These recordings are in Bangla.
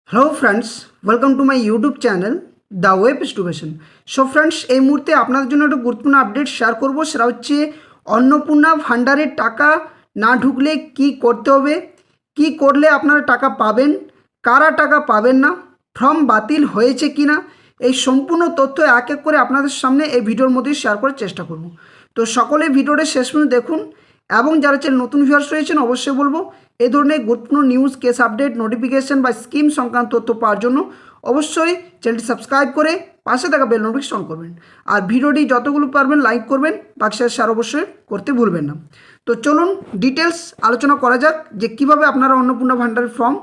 Hello friends, welcome to my YouTube channel the web education. So friends, এই মুহূর্তে আপনাদের জন্য একটা গুরুত্বপূর্ণ আপডেট শেয়ার করব। সেটা হচ্ছে অন্নপূর্ণা ভাণ্ডারের টাকা না ঢুকলে কি করতে হবে, কি করলে আপনারা টাকা পাবেন, কারা টাকা পাবেন না, ফর্ম বাতিল হয়েছে কি না, এই সম্পূর্ণ তথ্য এক এক করে আপনাদের সামনে এই ভিডিওর মধ্যে শেয়ার করার চেষ্টা করব। তো সকলে ভিডিওটা শেষ পর্যন্ত দেখুন এবং যারা চ্যানেল নতুন ভিউয়ার্স রয়েছেন অবশ্যই বলবো এই ধরনের গুরুত্বপূর্ণ নিউজ, কেস আপডেট, নোটিফিকেশন বা স্কিম সংক্রান্ত তথ্য পাওয়ার জন্য অবশ্যই চ্যানেলটি সাবস্ক্রাইব করে পাশে থাকা বেল নোটিফিকেশন অন করবেন। আর ভিডিওটি যতগুলো পারবেন লাইক করবেন, বাকি শেয়ার অবশ্যই করতে ভুলবেন না। তো চলুন ডিটেলস আলোচনা করা যাক যে কিভাবে আপনারা অন্নপূর্ণা ভাণ্ডারের ফর্ম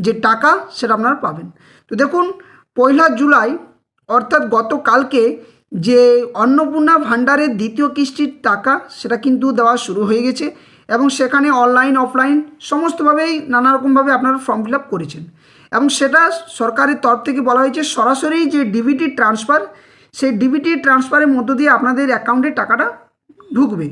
যে টাকা সেটা আপনারা পাবেন। তো দেখুন, 1 জুলাই অর্থাৎ গতকালকে যে অন্নপূর্ণা ভাণ্ডারের দ্বিতীয় কিস্তির টাকা সেটা কিন্তু দেওয়া শুরু হয়ে গেছে এবং সেখানে অনলাইন অফলাইন সমস্তভাবেই নানা রকমভাবে আপনারা ফর্ম ফিল আপ করেছেন এবং সেটা সরকারের তরফ থেকে বলা হয়েছে সরাসরি যে ডিবিটি ট্রান্সফার, সেই ডিবিটি ট্রান্সফারের মধ্য দিয়ে আপনাদের অ্যাকাউন্টে টাকাটা ঢুকবে।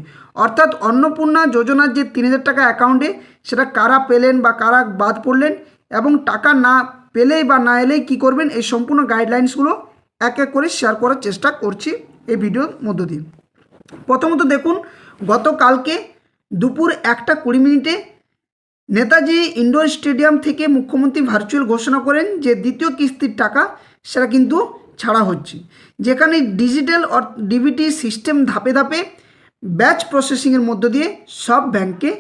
অর্থাৎ অন্নপূর্ণা যোজনার যে 3,000 টাকা অ্যাকাউন্টে সেটা কারা পেলেন বা কারা বাদ পড়লেন এবং টাকা না পেলেই বা না এলেই কী করবেন, এই সম্পূর্ণ গাইডলাইন্সগুলো এক এক করে শেয়ার করার চেষ্টা করছি এই ভিডিওর মধ্য দিয়ে। প্রথমত দেখুন, গতকালকে দুপুর 1:20 নেতাজি ইন্ডোর স্টেডিয়াম থেকে মুখ্যমন্ত্রী ভার্চুয়াল ঘোষণা করেন যে দ্বিতীয় কিস্তির টাকা সেটা কিন্তু ছাড়া হচ্ছে, যেখানে ডিজিটাল ডিবিটি সিস্টেম ধাপে ধাপে ব্যাচ প্রসেসিংয়ের মধ্য দিয়ে সব ব্যাংকে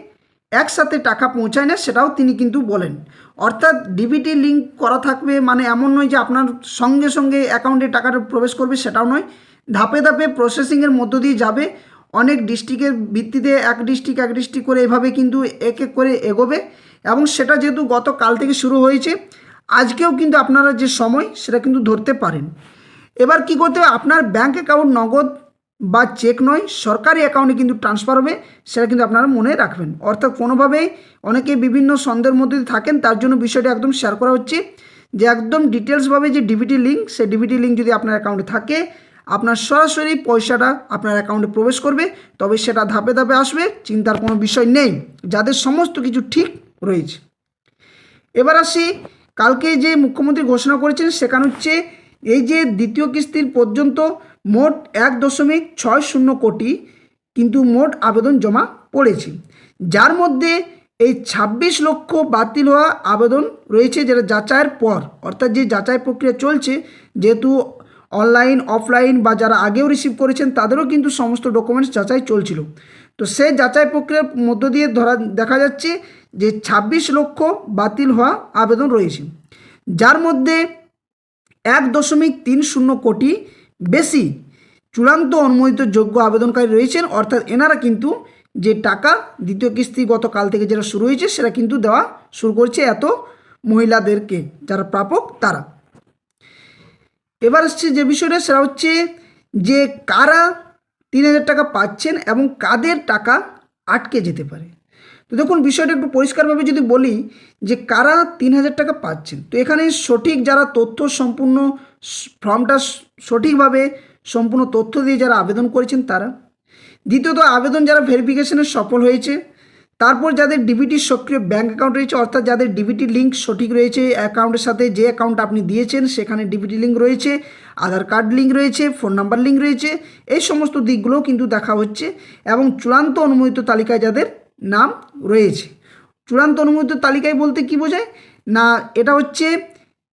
একসাথে টাকা পৌঁছায় না, সেটাও তিনি কিন্তু বলেন। অর্থাৎ ডিবিটি লিঙ্ক করা থাকবে মানে এমন নয় যে আপনার সঙ্গে সঙ্গে অ্যাকাউন্টে টাকাটা প্রবেশ করবে, সেটাও নয়। ধাপে ধাপে প্রসেসিংয়ের মধ্য দিয়ে যাবে, অনেক ডিস্ট্রিক্টের ভিত্তিতে এক ডিস্ট্রিক্ট করে এভাবে কিন্তু এক এক করে এগোবে এবং সেটা যেহেতু গতকাল থেকে শুরু হয়েছে, আজকেও কিন্তু আপনারা যে সময় সেটা কিন্তু ধরতে পারেন। এবার কি করতে হবে, আপনার ব্যাঙ্ক অ্যাকাউন্ট নগদ বা চেক নয়, সরকারি অ্যাকাউন্টে কিন্তু ট্রান্সফার হবে, সেটা কিন্তু আপনারা মনে রাখবেন। অর্থাৎ কোনোভাবেই অনেকে বিভিন্ন সন্দেহের মধ্যে থাকেন, তার জন্য বিষয়টা একদম শেয়ার করা হচ্ছে যে একদম ডিটেলসভাবে যে ডিবিটি লিঙ্ক, সেই ডিবিটি লিঙ্ক যদি আপনার অ্যাকাউন্টে থাকে আপনার সরাসরি পয়সাটা আপনার অ্যাকাউন্টে প্রবেশ করবে, তবে সেটা ধাপে ধাপে আসবে, চিন্তার কোনো বিষয় নেই, যাদের সমস্ত কিছু ঠিক রয়েছে। এবার আসি, কালকে যে মুখ্যমন্ত্রী ঘোষণা করেছেন সেখানে হচ্ছে এই যে দ্বিতীয় কিস্তির পর্যন্ত মোট 1.60 কোটি কিন্তু মোট আবেদন জমা পড়েছে, যার মধ্যে এই 26 লক্ষ বাতিল হওয়া আবেদন রয়েছে যেটা যাচাইয়ের পর, অর্থাৎ যে যাচাই প্রক্রিয়া চলছে, যেহেতু অনলাইন অফলাইন বা যারা আগেও রিসিভ করেছেন তাদেরও কিন্তু সমস্ত ডকুমেন্টস যাচাই চলছিল। তো সেই যাচাই প্রক্রিয়ার মধ্য দিয়ে দেখা যাচ্ছে যে 26 লক্ষ বাতিল হওয়া আবেদন রয়েছে, যার মধ্যে 1.30 কোটি বেশি চূড়ান্ত অনুমোদিত যোগ্য আবেদনকারী রয়েছেন। অর্থাৎ এনারা কিন্তু যে টাকা দ্বিতীয় কিস্তি গতকাল থেকে যেটা শুরু হয়েছে সেটা কিন্তু দেওয়া শুরু করছে এত মহিলাদেরকে, যারা প্রাপক তারা। এবার আসছে যে বিষয়টা সেটা হচ্ছে যে কারা 3,000 টাকা পাচ্ছেন এবং কাদের টাকা আটকে যেতে পারে। তো দেখুন, বিষয়টা একটু পরিষ্কারভাবে যদি বলি যে কারা 3,000 টাকা পাচ্ছেন, তো এখানে সঠিক যারা তথ্য সম্পূর্ণ ফর্মটা সঠিকভাবে সম্পূর্ণ তথ্য দিয়ে যারা আবেদন করেছেন তারা, দ্বিতীয়ত আবেদন যারা ভেরিফিকেশনে সফল হয়েছে, তারপর যাদের ডিবিটি সক্রিয় ব্যাঙ্ক অ্যাকাউন্ট রয়েছে, অর্থাৎ যাদের ডিবিটি লিঙ্ক সঠিক রয়েছে, অ্যাকাউন্টের সাথে যে অ্যাকাউন্ট আপনি দিয়েছেন সেখানে ডিবিটি লিঙ্ক রয়েছে, আধার কার্ড লিঙ্ক রয়েছে, ফোন নাম্বার লিঙ্ক রয়েছে, এই সমস্ত দিকগুলোও কিন্তু দেখা হচ্ছে এবং চূড়ান্ত অনুমোদিত তালিকায় যাদের নাম রয়েছে। চূড়ান্ত অনুমোদিত তালিকায় বলতে কি বোঝায় না, এটা হচ্ছে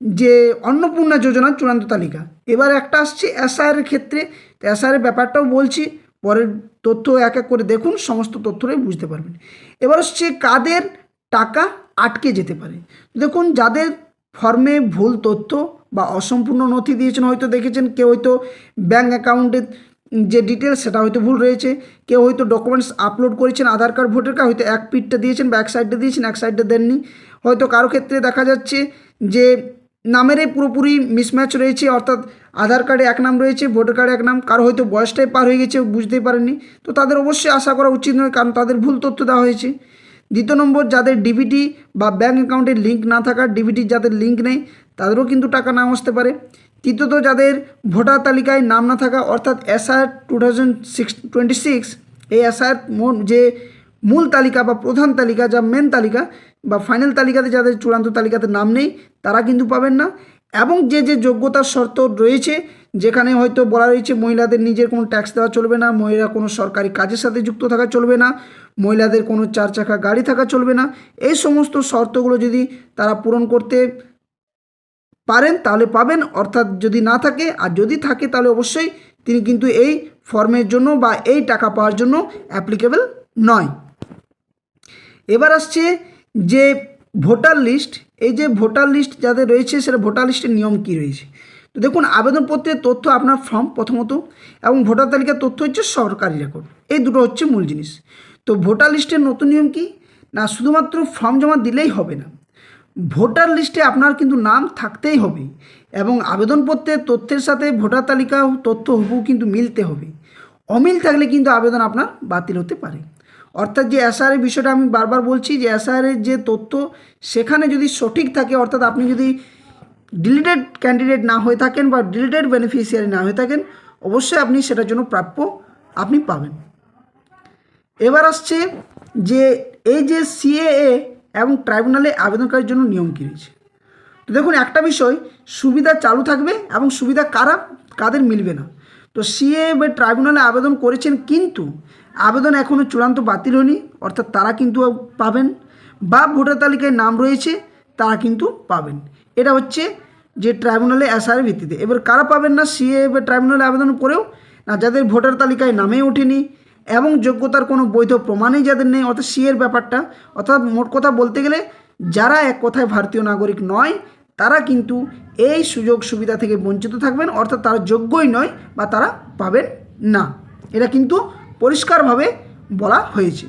যে অন্নপূর্ণা যোজনার চূড়ান্ত তালিকা। এবার একটা আসছে এসআইআরের ক্ষেত্রে, তো এসআইআরের ব্যাপারটাও বলছি, পরের তথ্য এক এক করে দেখুন, সমস্ত তথ্যটাই বুঝতে পারবেন। এবার হচ্ছে কাদের টাকা আটকে যেতে পারে। দেখুন, যাদের ফর্মে ভুল তথ্য বা অসম্পূর্ণ নথি দিয়েছেন, হয়তো দেখেছেন কেউ হয়তো ব্যাঙ্ক অ্যাকাউন্টের যে ডিটেলস সেটা হয়তো ভুল রয়েছে, কেউ হয়তো ডকুমেন্টস আপলোড করেছেন আধার কার্ড ভোটার কার্ড হয়তো এক পিঠটা দিয়েছেন বা এক সাইডটা দিয়েছেন, এক সাইডটা দেননি, হয়তো কারো ক্ষেত্রে দেখা যাচ্ছে যে নামেরই পুরোপুরি মিসম্যাচ রয়েছে, অর্থাৎ আধার কার্ডে এক নাম রয়েছে, ভোটার কার্ডে এক নাম, কারো হয়তো বয়সটাই পার হয়ে গেছে বুঝতেই পারেননি, তো তাদের অবশ্যই আশা করা উচিত নয়, কারণ তাদের ভুল তথ্য দেওয়া হয়েছে। দ্বিতীয় নম্বর, যাদের ডিবিটি বা ব্যাঙ্ক অ্যাকাউন্টের লিঙ্ক না থাকা, ডিবিটির যাদের লিঙ্ক নেই তাদেরও কিন্তু টাকা নাও আসতে পারে। তৃতীয়ত, যাদের ভোটার তালিকায় নাম না থাকা, অর্থাৎ এসআইআর 2026 এই এসআইআর যে মূল তালিকা বা প্রধান তালিকা, যা মেন তালিকা, বা ফাইনাল তালিকাতে যাদের চূড়ান্ত তালিকাতে নাম নেই তারা কিন্তু পাবেন না। এবং যে যোগ্যতার শর্ত রয়েছে, যেখানে হয়তো বলা রয়েছে মহিলাদের নিজের কোনো ট্যাক্স দেওয়া চলবে না, মহিলা কোনো সরকারি কাজের সাথে যুক্ত থাকা চলবে না, মহিলাদের কোনো 4 চাকা গাড়ি থাকা চলবে না, এই সমস্ত শর্তগুলো যদি তারা পূরণ করতে পারেন তাহলে পাবেন, অর্থাৎ যদি না থাকে, আর যদি থাকে তাহলে অবশ্যই তিনি কিন্তু এই ফর্মের জন্য বা এই টাকা পাওয়ার জন্য অ্যাপ্লিকেবল নয়। এবার আসছে যে ভোটার লিস্ট, এই যে ভোটার লিস্ট যাদের রয়েছে সেটা ভোটার লিস্টের নিয়ম কী রয়েছে। তো দেখুন, আবেদনপত্রের তথ্য আপনার ফর্ম প্রথমত, এবং ভোটার তালিকার তথ্য হচ্ছে সরকারি রেকর্ড, এই দুটো হচ্ছে মূল জিনিস। তো ভোটার লিস্টের নতুন নিয়ম কি না, শুধুমাত্র ফর্ম জমা দিলেই হবে না, ভোটার লিস্টে আপনার কিন্তু নাম থাকতেই হবে, এবং আবেদনপত্রের তথ্যের সাথে ভোটার তালিকা তথ্য হুবহু কিন্তু মিলতে হবে। অমিল থাকলে কিন্তু আবেদন আপনার বাতিল হতে পারে। অর্থাৎ যে এসআরের বিষয়টা আমি বারবার বলছি, যে এসআরের যে তথ্য সেখানে যদি সঠিক থাকে, অর্থাৎ আপনি যদি ডিলিটেড ক্যান্ডিডেট না হয়ে থাকেন বা ডিলিটেড বেনিফিশিয়ারি না হয়ে থাকেন, অবশ্যই আপনি সেটার জন্য প্রাপ্য আপনি পাবেন। এবার আসছে যে এই যে সিএএ এবং ট্রাইব্যুনালে আবেদনকারীর জন্য নিয়ম কী রয়েছে। তো দেখুন, একটা বিষয়, সুবিধা চালু থাকবে এবং সুবিধা কাদের মিলবে না। তো সিএ বা ট্রাইব্যুনালে আবেদন করেছেন কিন্তু আবেদন এখনও চূড়ান্ত বাতিল হয়নি, অর্থাৎ তারা কিন্তু পাবেন, বা ভোটার তালিকায় নাম রয়েছে তারা কিন্তু পাবেন। এটা হচ্ছে যে ট্রাইব্যুনালে এসআরের ভিত্তিতে। এবার কারা পাবেন না সিএ বা ট্রাইব্যুনালে আবেদন করেও না, যাদের ভোটার তালিকায় নামে ওঠেনি এবং যোগ্যতার কোনো বৈধ প্রমাণই যাদের নেই, অর্থাৎ সিএর ব্যাপারটা, অর্থাৎ মোট কথা বলতে গেলে যারা এক কথায় ভারতীয় নাগরিক নয় তারা কিন্তু এই সুযোগ সুবিধা থেকে বঞ্চিত থাকবেন, অর্থাৎ তারা যোগ্যই নয় বা তারা পাবেন না। এটা কিন্তু পরিষ্কারভাবে বলা হয়েছে।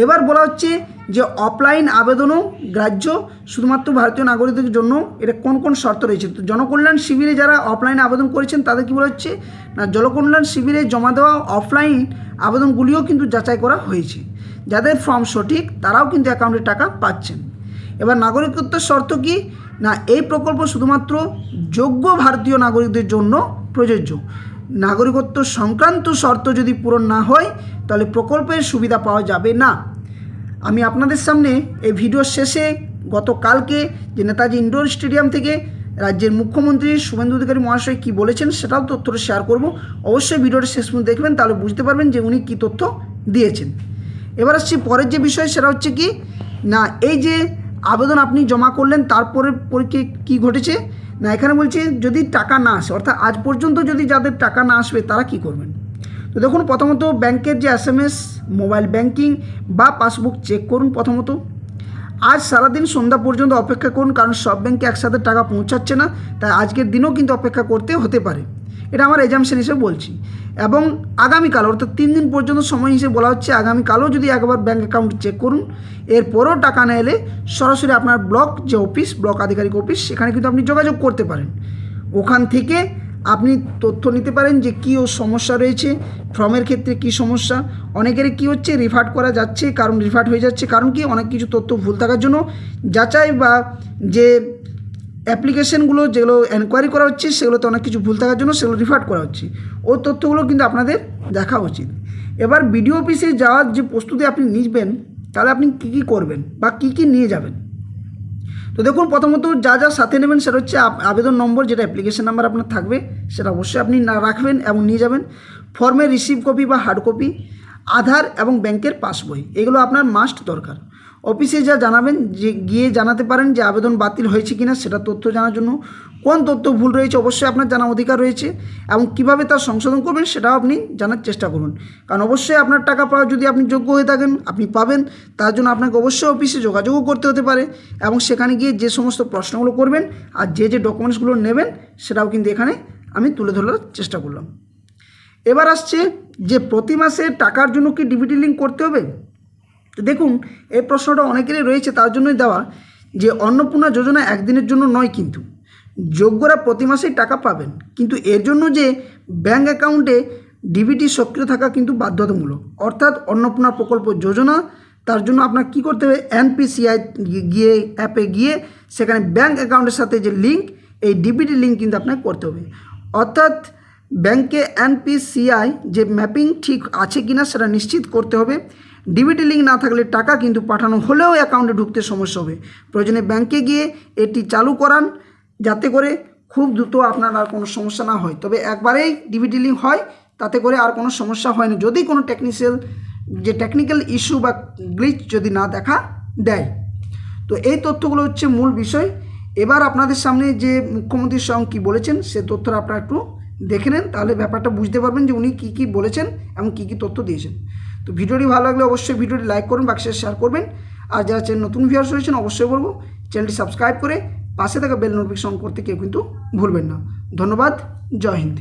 এবার বলা হচ্ছে যে অফলাইন আবেদনও গ্রাহ্য শুধুমাত্র ভারতীয় নাগরিকদের জন্য। এটা কোন কোন শর্ত রয়েছে। তো জনকল্যাণ শিবিরে যারা অফলাইনে আবেদন করেছেন তাদের কী বলা হচ্ছে না, জনকল্যাণ শিবিরে জমা দেওয়া অফলাইন আবেদনগুলিও কিন্তু যাচাই করা হয়েছে, যাদের ফর্ম সঠিক তারাও কিন্তু অ্যাকাউন্টে টাকা পাচ্ছেন। এবার নাগরিকত্বের শর্ত কি না, এই প্রকল্প শুধুমাত্র যোগ্য ভারতীয় নাগরিকদের জন্য প্রযোজ্য। নাগরিকত্ব সংক্রান্ত শর্ত যদি পূরণ না হয় তাহলে প্রকল্পের সুবিধা পাওয়া যাবে না। আমি আপনাদের সামনে এই ভিডিওর শেষে গতকালকে যে নেতাজি ইন্ডোর স্টেডিয়াম থেকে রাজ্যের মুখ্যমন্ত্রী শুভেন্দু অধিকারী মহাশয় কী বলেছেন সেটাও তথ্যটা শেয়ার করব। অবশ্যই ভিডিওটা শেষ পর্যন্ত দেখবেন, তাহলে বুঝতে পারবেন যে উনি কী তথ্য দিয়েছেন। এবার আসছি পরের যে বিষয়, সেটা হচ্ছে কি না, এই যে আবেদন আপনি জমা করলেন তারপরে পরীক্ষা কী ঘটেছে না, এখানে বলছে যদি টাকা না আসে, অর্থাৎ আজ পর্যন্ত যদি যাদের টাকা না আসবে তারা কি করবেন। তো দেখুন, প্রথমত ব্যাংকের যে এসএমএস, মোবাইল ব্যাংকিং বা পাসবুক চেক করুন। প্রথমত আজ সারাদিন সন্ধ্যা পর্যন্ত অপেক্ষা করুন, কারণ সব ব্যাংকে একসাথে টাকা পৌঁছাচ্ছে না, তাই আজকের দিনও কিন্তু অপেক্ষা করতে হতে পারে, এটা আমার এজামশন হিসেবে বলছি। এবং আগামীকাল অর্থাৎ 3 দিন পর্যন্ত সময় হিসেবে বলা হচ্ছে, আগামীকালও যদি একবার ব্যাঙ্ক অ্যাকাউন্ট চেক করুন, এরপরও টাকা না এলে সরাসরি আপনার ব্লক যে অফিস, ব্লক আধিকারিক অফিস, সেখানে কিন্তু আপনি যোগাযোগ করতে পারেন। ওখান থেকে আপনি তথ্য নিতে পারেন যে কী সমস্যা রয়েছে, ফর্মের ক্ষেত্রে কী সমস্যা। অনেকেরই কী হচ্ছে, রিফান্ড করা যাচ্ছে, কারণ রিফান্ড হয়ে যাচ্ছে, কারণ কি অনেক কিছু তথ্য ভুল থাকার জন্য যাচাই বা যে অ্যাপ্লিকেশনগুলো যেগুলো এনকোয়ারি করা হচ্ছে সেগুলোতে অনেক কিছু ভুল থাকার জন্য সেগুলো রিফান্ড করা হচ্ছে। ওই তথ্যগুলো কিন্তু আপনাদের দেখা উচিত। এবার বিডিও অফিসে যাওয়ার যে প্রস্তুতি আপনি নিবেন, তাহলে আপনি কী কী করবেন বা কী কী নিয়ে যাবেন। তো দেখুন, প্রথমত যা সাথে নেবেন সেটা হচ্ছে আবেদন নম্বর, যেটা অ্যাপ্লিকেশন নাম্বার আপনার থাকবে সেটা অবশ্যই আপনি রাখবেন এবং নিয়ে যাবেন। ফর্মের রিসিভ কপি বা হার্ড কপি, আধার এবং ব্যাংকের পাসবই, এগুলো আপনার মাস্ট দরকার। অফিসে যা জানাবেন, যে গিয়ে জানাতে পারেন যে আবেদন বাতিল হয়েছে কিনা সেটা তথ্য জানার জন্য। কোন তথ্য ভুল রয়েছে অবশ্যই আপনার জানার অধিকার রয়েছে, এবং কিভাবে তার সংশোধন করবেন সেটাও আপনি জানার চেষ্টা করুন, কারণ অবশ্যই আপনার টাকা পাওয়া যদি আপনি যোগ্য হয়ে থাকেন আপনি পাবেন, তার জন্য আপনাকে অবশ্যই অফিসে যোগাযোগও করতে হতে পারে, এবং সেখানে গিয়ে যে সমস্ত প্রশ্নগুলো করবেন আর যে ডকুমেন্টসগুলো নেবেন সেটাও কিন্তু এখানে আমি তুলে ধরার চেষ্টা করলাম। এবার আসছে যে প্রতি মাসে টাকার জন্য কি ডিবিটি লিঙ্ক করতে হবে। তো দেখুন, এই প্রশ্নটা অনেকেরই রয়েছে, তার জন্যই দেওয়া যে অন্নপূর্ণা যোজনা একদিনের জন্য নয়, কিন্তু যোগ্যরা প্রতি মাসেই টাকা পাবেন, কিন্তু এর জন্য যে ব্যাঙ্ক অ্যাকাউন্টে ডিবিটি সক্রিয় থাকা কিন্তু বাধ্যতামূলক। অর্থাৎ অন্নপূর্ণা প্রকল্প যোজনা, তার জন্য আপনার কী করতে হবে, এনপিসিআই গিয়ে অ্যাপে গিয়ে সেখানে ব্যাঙ্ক অ্যাকাউন্টের সাথে যে লিঙ্ক, এই ডিবিটি লিঙ্ক কিন্তু আপনাকে করতে হবে। অর্থাৎ ব্যাঙ্কে এনপিসিআই যে ম্যাপিং ঠিক আছে কিনা সেটা নিশ্চিত করতে হবে, ডিবিটি লিঙ্ক না থাকলে টাকা কিন্তু পাঠানো হলেও অ্যাকাউন্টে ঢুকতে সমস্যা হবে। প্রয়োজনে ব্যাংকে গিয়ে এটি চালু করান, যাতে করে খুব দ্রুত আপনার আর কোনো সমস্যা না হয়। তবে একবারেই ডিবিটি লিঙ্ক হয়, তাতে করে আর কোনো সমস্যা হয় না, যদি কোনো টেকনিক্যাল ইস্যু বা গ্লিচ যদি না দেখা দেয়। তো এই তথ্যগুলো হচ্ছে মূল বিষয়। এবার আপনাদের সামনে যে মুখ্যমন্ত্রী স্বয়ং কী বলেছেন সে তথ্যটা আপনারা একটু দেখে নেন, তাহলে ব্যাপারটা বুঝতে পারবেন যে উনি কী কী বলেছেন এবং কী কী তথ্য দিয়েছেন। তো ভিডিওটি ভালো লাগলে অবশ্যই ভিডিওটি লাইক করুন, বাকি শেয়ার করবেন। আর যারা চ্যানেল নতুন ভিউয়ার্স রয়েছেন অবশ্যই বলবো চ্যানেলটি সাবস্ক্রাইব করে পাশে থাকা বেল নোটিফিকেশন করতে কেউ কিন্তু ভুলবেন না। ধন্যবাদ, জয় হিন্দ।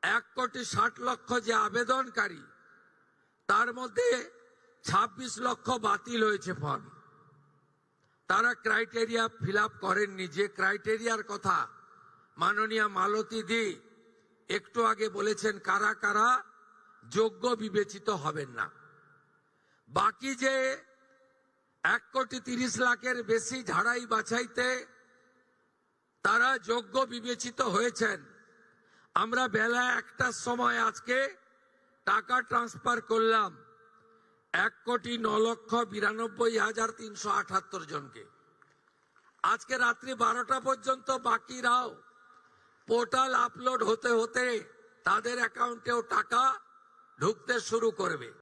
1,60,00,000 যে আবেদনকারী, তার মধ্যে 26 লক্ষ বাতিল হয়েছে ফর্ম। তারা ক্রাইটেরিয়া ফিল আপ করেননি। যে ক্রাইটেরিয়ার কথা মাননীয় মালতী দি একটু আগে বলেছেন, কারা কারা যোগ্য বিবেচিত হবেন না। বাকি যে 1,30,00,000-এর বেশি ঝাড়াই বাছাইতে তারা যোগ্য বিবেচিত হয়েছেন, আমরা বেলা 1টার সময় আজকে টাকা ট্রান্সফার করলাম 1,09,92,378 জনকে। আজকে রাত্রি 12টা পর্যন্ত বাকিরাও পোর্টাল আপলোড হতে হতে তাদের অ্যাকাউন্টেও টাকা ঢুকতে শুরু করবে।